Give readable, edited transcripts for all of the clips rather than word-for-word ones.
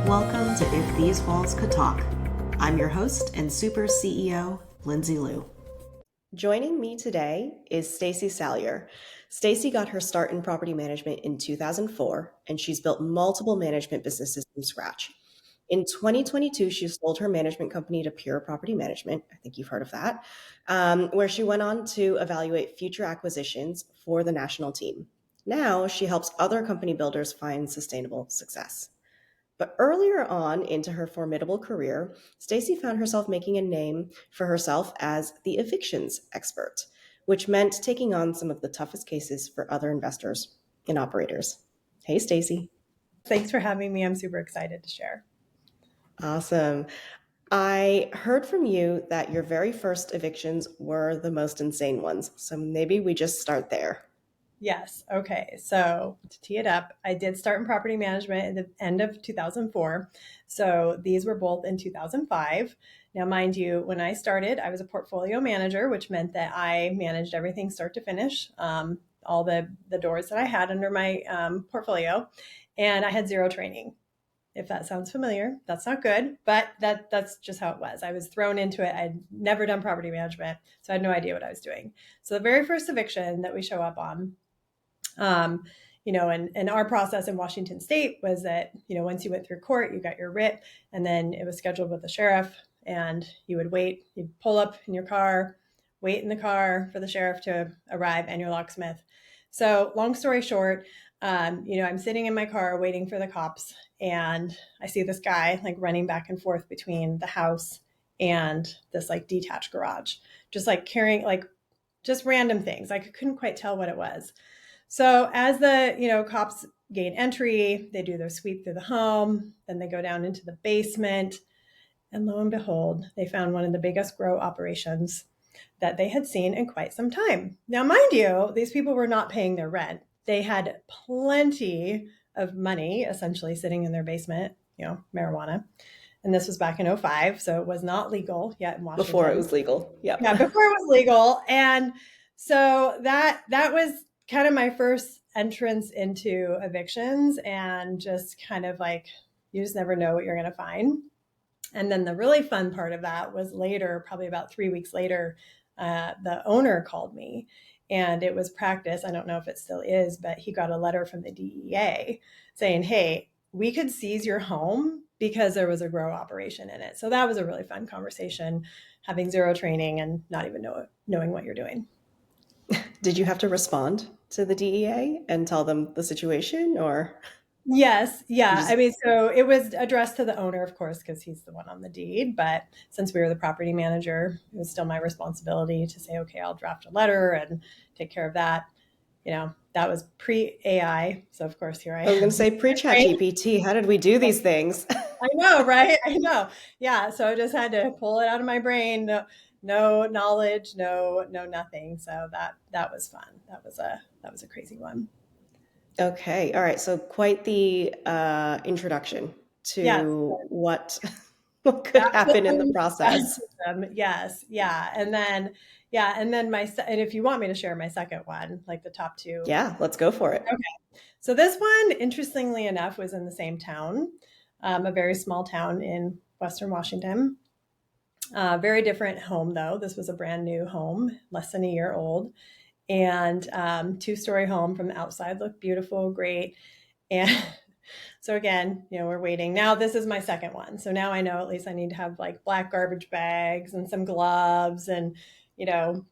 Welcome to If These Walls Could Talk. I'm your host and super CEO, Lindsay Liu. Joining me today is Stacey Salyer. Stacey got her start in property management in 2004, and she's built multiple management businesses from scratch. In 2022, she sold her management company to Pure Property Management. I think you've heard of that, where she went on to evaluate future acquisitions for the national team. Now she helps other company builders find sustainable success. But earlier on into her formidable career, Stacey found herself making a name for herself as the evictions expert, which meant taking on some of the toughest cases for other investors and operators. Hey, Stacey. Thanks for having me. I'm super excited to share. Awesome. I heard from you that your very first evictions were the most insane ones. So maybe we just start there. Yes. Okay. So to tee it up, I did start in property management at the end of 2004. So these were both in 2005. Now, mind you, when I started, I was a portfolio manager, which meant that I managed everything start to finish, all the doors that I had under my portfolio, and I had zero training. If that sounds familiar, that's not good, but that's just how it was. I was thrown into it. I'd never done property management, so I had no idea what I was doing. So the very first eviction that we show up on, and our process in Washington State was that, once you went through court, you got your writ, and then it was scheduled with the sheriff, and you would wait. You'd pull up in your car, wait in the car for the sheriff to arrive and your locksmith. So long story short, I'm sitting in my car waiting for the cops, and I see this guy like running back and forth between the house and this like detached garage, just like carrying like just random things. Like I couldn't quite tell what it was. So as the, cops gain entry, they do their sweep through the home, then they go down into the basement, and lo and behold, they found one of the biggest grow operations that they had seen in quite some time. Now, mind you, these people were not paying their rent. They had plenty of money essentially sitting in their basement, marijuana. And this was back in 2005, so it was not legal yet in Washington. Before it was legal. Yep. Yeah, before it was legal. And so that was kind of my first entrance into evictions, and just kind of like, you just never know what you're going to find. And then the really fun part of that was later, probably about 3 weeks later, the owner called me, and it was practice. I don't know if it still is, but he got a letter from the DEA saying, hey, we could seize your home because there was a grow operation in it. So that was a really fun conversation, having zero training and not even knowing what you're doing. Did you have to respond to the DEA and tell them the situation, or? Yes. Yeah. I mean, so it was addressed to the owner, of course, because he's the one on the deed. But since we were the property manager, it was still my responsibility to say, okay, I'll draft a letter and take care of that. That was pre-AI. So of course, here I am. I was going to say pre-ChatGPT. How did we do these things? I know, right? I know. Yeah. So I just had to pull it out of my brain. No knowledge, no nothing. So that was fun. That was a crazy one. Okay. All right. So quite the introduction to what could happen in the process. Yes. Yeah. And then and if you want me to share my second one, like the top two. Yeah, let's go for it. Okay. So this one, interestingly enough, was in the same town, a very small town in Western Washington. Very different home, though. This was a brand new home, less than a year old. And 2-story home from the outside, looked beautiful, great. And so again, we're waiting. Now this is my second one. So now I know at least I need to have like black garbage bags and some gloves and,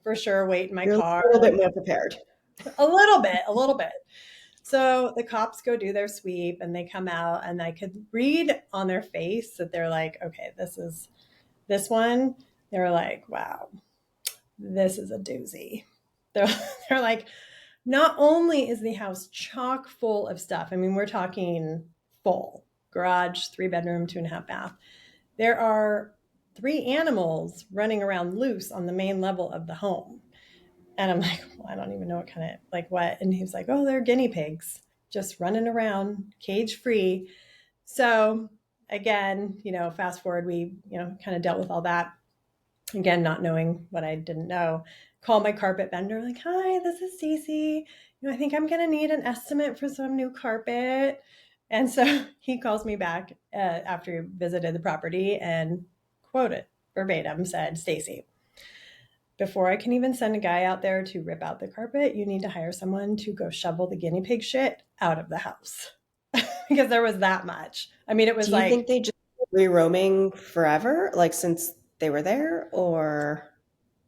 for sure wait in my car. A little bit more prepared. A little bit. So the cops go do their sweep and they come out, and I could read on their face that they're like, okay, this one. They're like, wow, this is a doozy. They're like, not only is the house chock full of stuff, I mean, we're talking full garage, 3-bedroom, 2.5 bath. There are 3 animals running around loose on the main level of the home. And I'm like, well, I don't even know what kind of, like what? And he was like, oh, they're guinea pigs just running around cage free. So again, fast forward, we, kind of dealt with all that. Again, not knowing what I didn't know. Call my carpet vendor, like, hi, this is Stacey. I think I'm going to need an estimate for some new carpet. And so he calls me back after he visited the property and quoted verbatim said, Stacey, before I can even send a guy out there to rip out the carpet, you need to hire someone to go shovel the guinea pig shit out of the house. Because there was that much. I mean, it was Do you like, think they just re-roaming forever, like since they were there, or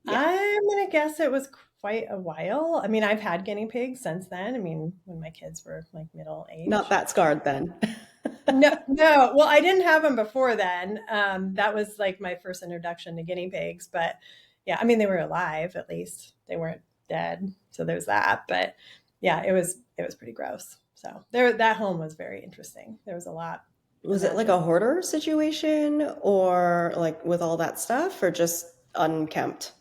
yeah, I'm going to guess it was quite a while. I mean, I've had guinea pigs since then. I mean, when my kids were like middle not age. that scarred then? No, no. Well, I didn't have them before then. That was like my first introduction to guinea pigs. But yeah, I mean, they were alive at least. They weren't dead. So there's that. But yeah, it was pretty gross. So there, that home was very interesting. There was a lot Was it like imagined. a hoarder situation, or like with all that stuff, or just unkempt?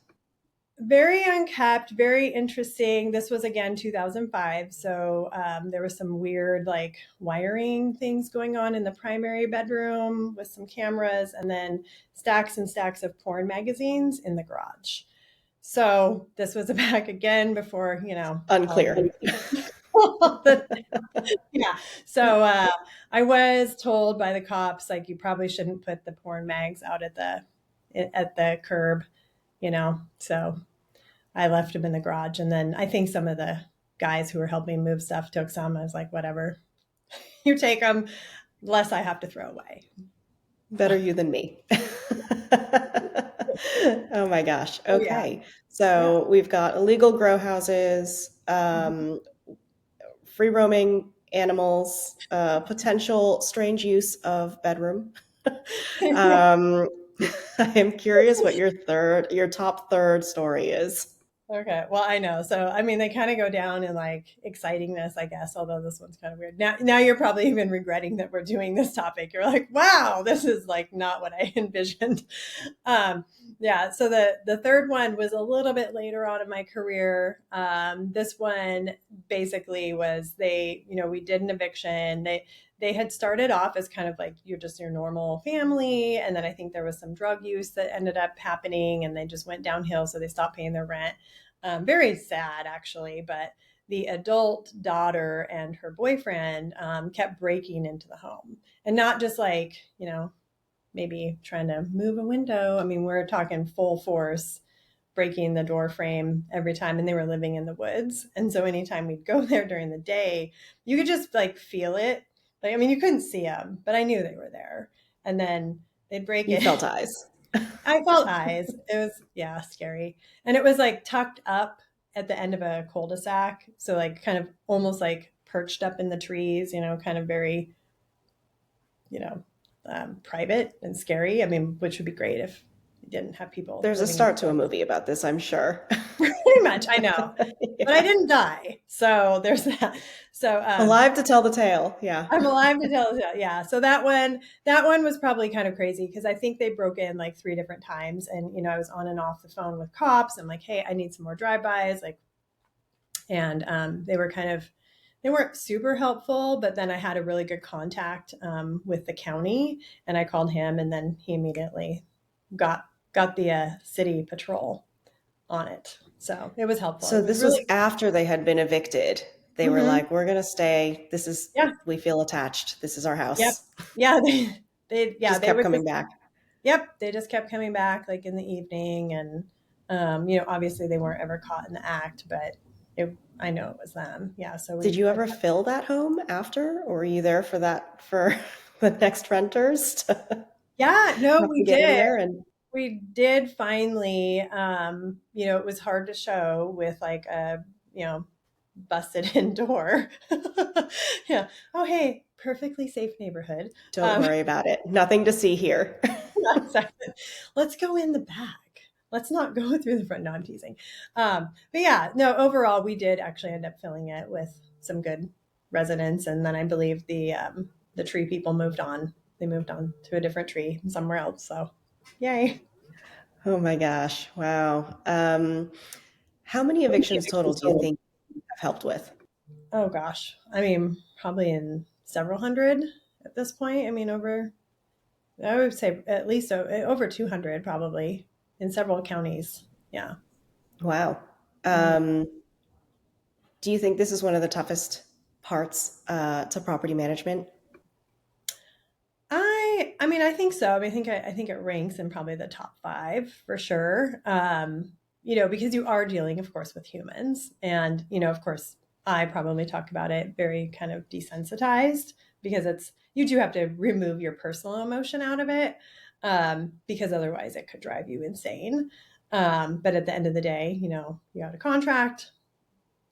Very unkept, very interesting. This was again 2005, so there was some weird like wiring things going on in the primary bedroom with some cameras, and then stacks and stacks of porn magazines in the garage. So this was back again before all Unclear. the yeah. So I was told by the cops like you probably shouldn't put the porn mags out at the curb, So I left them in the garage. And then I think some of the guys who were helping move stuff took some. I was like, whatever, you take them, less I have to throw away. Better you than me. Oh my gosh. Oh, yeah. Okay. Yeah. So we've got illegal grow houses, free roaming animals, potential strange use of bedroom. um, I am curious what your top third story is. Okay. Well, I know. So, I mean, they kind of go down in like excitingness, I guess, although this one's kind of weird. Now you're probably even regretting that we're doing this topic. You're like, wow, this is like not what I envisioned. Um, yeah. So the third one was a little bit later on in my career. This one basically was we did an eviction. They had started off as kind of like you're just your normal family, and then I think there was some drug use that ended up happening, and they just went downhill, so they stopped paying their rent. Very sad, actually, but the adult daughter and her boyfriend kept breaking into the home, and not just like maybe trying to move a window. I mean, we're talking full force breaking the door frame every time, and they were living in the woods, and so anytime we'd go there during the day, you could just like feel it. Like, I mean, you couldn't see them, but I knew they were there. And then they'd break You it. felt eyes. I felt eyes. It was, yeah, scary. And it was like tucked up at the end of a cul-de-sac. So, like, kind of almost like perched up in the trees, kind of very, you know, private and scary. I mean, which would be great if you didn't have people There's a living in start the to a woods. movie about this, I'm sure. Pretty much, I know. But I Yeah. didn't die. So there's that. So Alive to tell the tale. Yeah. I'm alive to tell. Yeah. So that one was probably kind of crazy because I think they broke in like three different times, and I was on and off the phone with cops. I'm like, hey, I need some more drive-bys, like, and they weren't super helpful, but then I had a really good contact with the county, and I called him, and then he immediately got got the city patrol on it. So it was helpful. So It was this was really, after they had been evicted. They were mm-hmm. like, we're going to stay. This is, Yeah, we feel attached. This is our yep, house. yeah. Yeah, Just they kept would coming just. back. Yep, they just kept coming back like in the evening, and obviously they weren't ever caught in the act, but I know it was them. Yeah, so Did we, you ever fill that home after, or were you there for for the next renters to yeah, no, have to we get in did. there? And We did finally. It was hard to show with like a busted in door. Yeah. Oh, hey, perfectly safe neighborhood. don't Um, worry about it. Nothing to see here. exactly. Let's go in the back. Let's not go through the front. No, I'm teasing. But yeah, no, overall, we did actually end up filling it with some good residents. And then I believe the tree people moved on. They moved on to a different tree somewhere else. So yay. Oh my gosh. Wow. How many evictions total do you think you have helped with? Oh gosh. I mean, probably in several hundred at this point. I mean, I would say at least over 200 probably in several counties. Yeah. Wow. Mhm. Um, do you think this is one of the toughest parts to property management? I mean, I think so. I mean, I think it ranks in probably the top five for sure. Because you are dealing, of course, with humans, and of course, I probably talk about it very kind of desensitized because you do have to remove your personal emotion out of it, because otherwise it could drive you insane. But at the end of the day, you got a contract,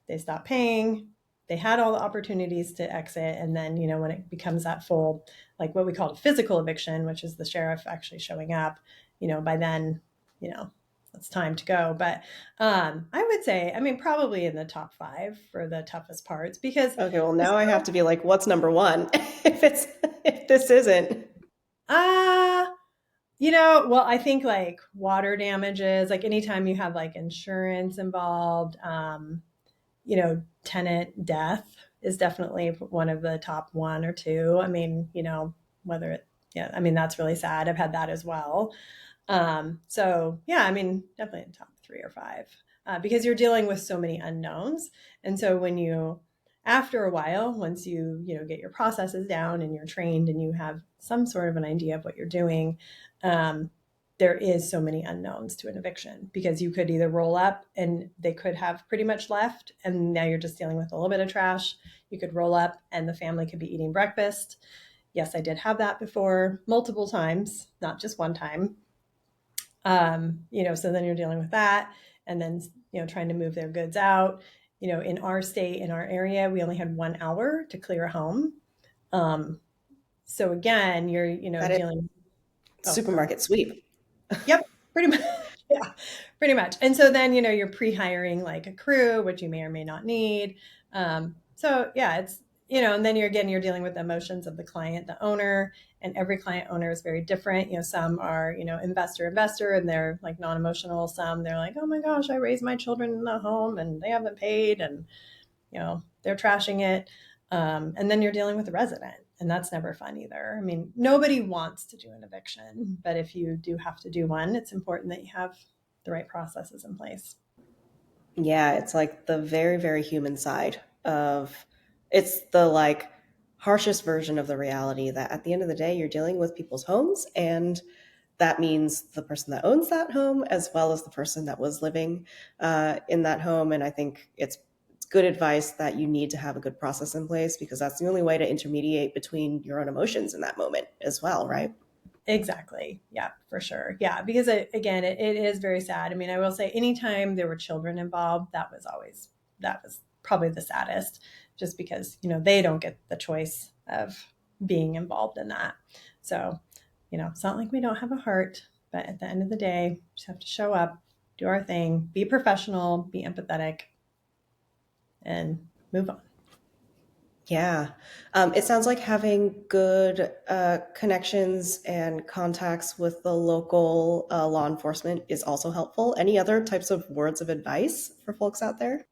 they stop paying, they had all the opportunities to exit, and then when it becomes that full, like what we call a physical eviction, which is the sheriff actually showing up, by then you know it's time to go. But I would say, I mean, probably in the top five for the toughest parts, because Okay, well now I have to be like, what's number one if this isn't? uh well, I think like water damages, like anytime you have like insurance involved, tenant death is definitely one of the top one or two. I mean, whether it, yeah, I mean, that's really sad. I've had that as well. So yeah, I mean, definitely in top three or five, because you're dealing with so many unknowns. And so after a while, once get your processes down and you're trained and you have some sort of an idea of what you're doing, um, there is so many unknowns to an eviction, because you could either roll up and they could have pretty much left and now you're just dealing with a little bit of trash. You could roll up and the family could be eating breakfast. Yes, I did have that before, multiple times, not just one time. So then you're dealing with that, and then trying to move their goods out. In our state, in our area, we only had 1 hour to clear a home. So again, you're That is dealing. Oh, go ahead. supermarket sweep. Yep, pretty much. Yeah, pretty much. And so then, you're pre-hiring like a crew, which you may or may not need. So yeah, and then you're dealing with the emotions of the client, the owner, and every client owner is very different. Some are, investor, and they're like non-emotional. Some they're like, oh my gosh, I raised my children in the home and they haven't paid, and, they're trashing it. And then you're dealing with the resident, and that's never fun either. I mean, nobody wants to do an eviction, but if you do have to do one, it's important that you have the right processes in place. Yeah, it's like the very, very human side of it's the like harshest version of the reality that at the end of the day, you're dealing with people's homes. And that means the person that owns that home as well as the person that was living in that home. And I think it's good advice that you need to have a good process in place because that's the only way to intermediate between your own emotions in that moment as well, right? Exactly. Yeah, for sure. Yeah, because again, it is very sad. I mean, I will say anytime there were children involved, that was probably the saddest, just because, they don't get the choice of being involved in that. So, it's not like we don't have a heart, but at the end of the day, we just have to show up, do our thing, be professional, be empathetic, and move on. Yeah. It sounds like having good connections and contacts with the local law enforcement is also helpful. Any other types of words of advice for folks out there?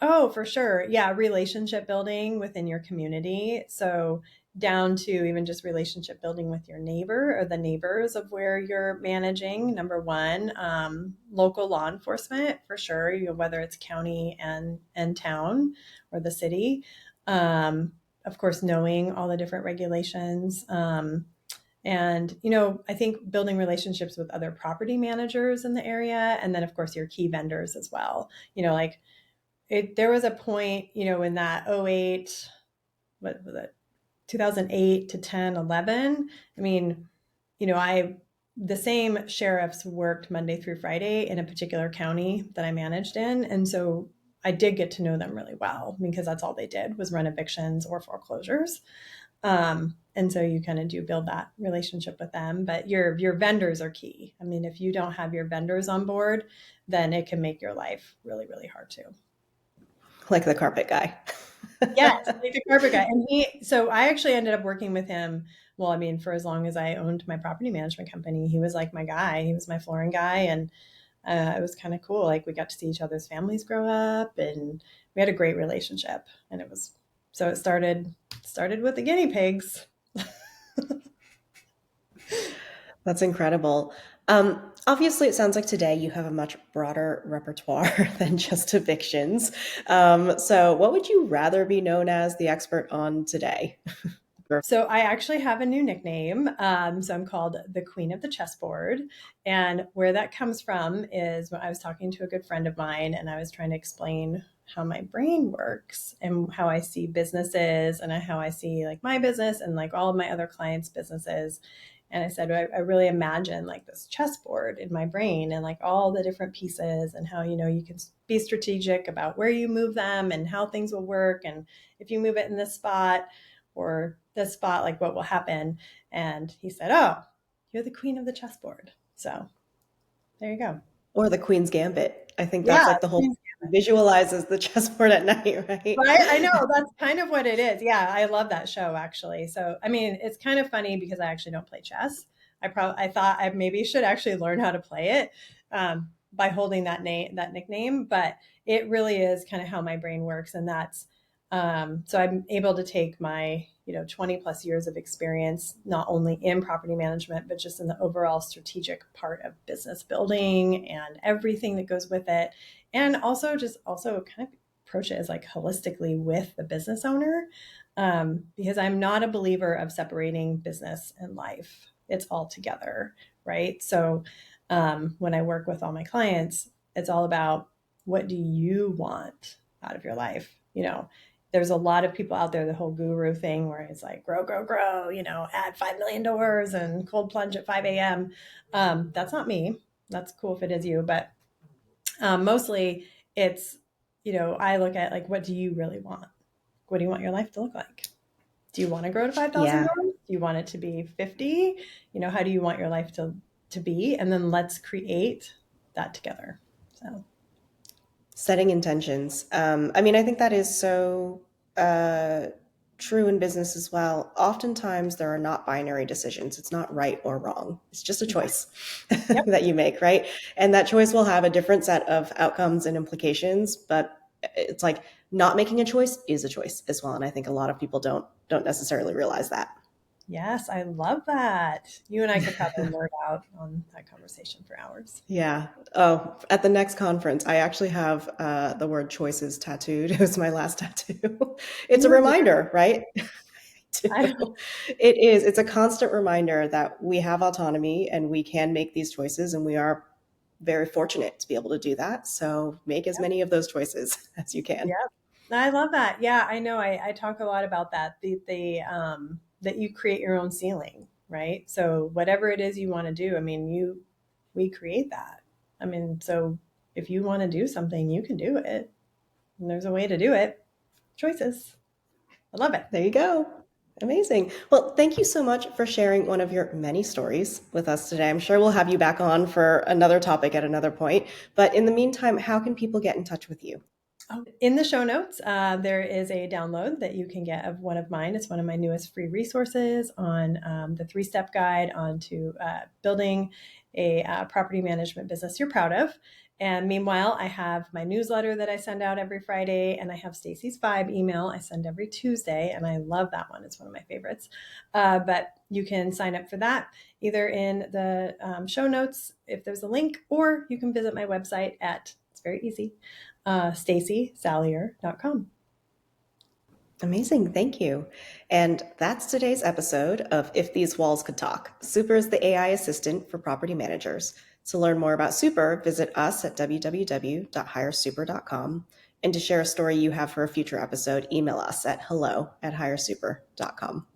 Oh, for sure. Yeah, relationship building within your community. So down to even just relationship building with your neighbor or the neighbors of where you're managing. Number one, local law enforcement for sure. Whether it's county and town or the city. Of course, knowing all the different regulations. And I think building relationships with other property managers in the area, and then of course your key vendors as well. Like there was a point, in that '08, what was it, 2008 to 10, 11. I mean, the same sheriffs worked Monday through Friday in a particular county that I managed in. And so I did get to know them really well because that's all they did was run evictions or foreclosures. And so you kind of do build that relationship with them, but your vendors are key. I mean, if you don't have your vendors on board, then it can make your life really, really hard too. Like the carpet guy. Yes, like the carpet guy. And so I actually ended up working with him. Well, I mean, for as long as I owned my property management company, he was like my guy. He was my flooring guy. And it was kind of cool. Like we got to see each other's families grow up and we had a great relationship. And it started with the guinea pigs. That's incredible. Obviously, it sounds like today you have a much broader repertoire than just evictions. So, what would you rather be known as the expert on today? So I actually have a new nickname. So I'm called the Queen of the Chessboard. And where that comes from is when I was talking to a good friend of mine and I was trying to explain how my brain works and how I see businesses and how I see like my business and like all of my other clients' businesses. And I said, I really imagine like this chessboard in my brain and like all the different pieces and how, you can be strategic about where you move them and how things will work. And if you move it in this spot, or this spot, like what will happen. And he said, oh, you're the queen of the chessboard. So there you go. Or the Queen's Gambit. I think that's Yeah. like the whole visualizes the chessboard at night, right? Right. I know that's kind of what it is. Yeah. I love that show actually. So, I mean, it's kind of funny because I actually don't play chess. I thought I maybe should actually learn how to play it by holding that nickname, but it really is kind of how my brain works. And that's, so I'm able to take my, 20 plus years of experience, not only in property management, but just in the overall strategic part of business building and everything that goes with it. And also kind of approach it as like holistically with the business owner, because I'm not a believer of separating business and life. It's all together, right? So when I work with all my clients, it's all about what do you want out of your life? There's a lot of people out there, the whole guru thing where it's like grow, grow, grow, add 5 million doors and cold plunge at 5 a.m. That's not me. That's cool if it is you, but mostly it's, I look at like, what do you really want? What do you want your life to look like? Do you want to grow to 5,000 Yeah. doors? Do you want it to be 50? How do you want your life to be? And then let's create that together. So Setting intentions. I mean, I think that is so uh, true in business as well. Oftentimes, there are not binary decisions. It's not right or wrong. It's just a yeah. choice Yep. that you make, right? And that choice will have a different set of outcomes and implications. But it's like not making a choice is a choice as well. And I think a lot of people don't necessarily realize that. Yes, I love that. You and I could probably nerd out on that conversation for hours. Yeah. Oh, at the next conference, I actually have the word choices tattooed. It was my last tattoo. It's a You, reminder, right? I, Do. It is. It's a constant reminder that we have autonomy and we can make these choices, and we are very fortunate to be able to do that. So make as many of those choices as you can. yeah, I love that. Yeah, I know. I talk a lot about that. That you create your own ceiling, right? So whatever it is you want to do, I mean, we create that. I mean, so if you want to do something, you can do it. And there's a way to do it. Choices. I love it. There you go. Amazing. Well, thank you so much for sharing one of your many stories with us today. I'm sure we'll have you back on for another topic at another point. But in the meantime, how can people get in touch with you? Oh, in the show notes, there is a download that you can get of one of mine. It's one of my newest free resources on the 3-step guide onto building a property management business you're proud of. And meanwhile, I have my newsletter that I send out every Friday, and I have Stacey's Vibe email I send every Tuesday, and I love that one. It's one of my favorites. But you can sign up for that either in the show notes if there's a link, or you can visit my website it's very easy, StaceySalyer.com. Amazing. Thank you. And that's today's episode of If These Walls Could Talk. Super is the AI assistant for property managers. To learn more about Super, visit us at www.hiresuper.com. And to share a story you have for a future episode, email us at hello@hiresuper.com.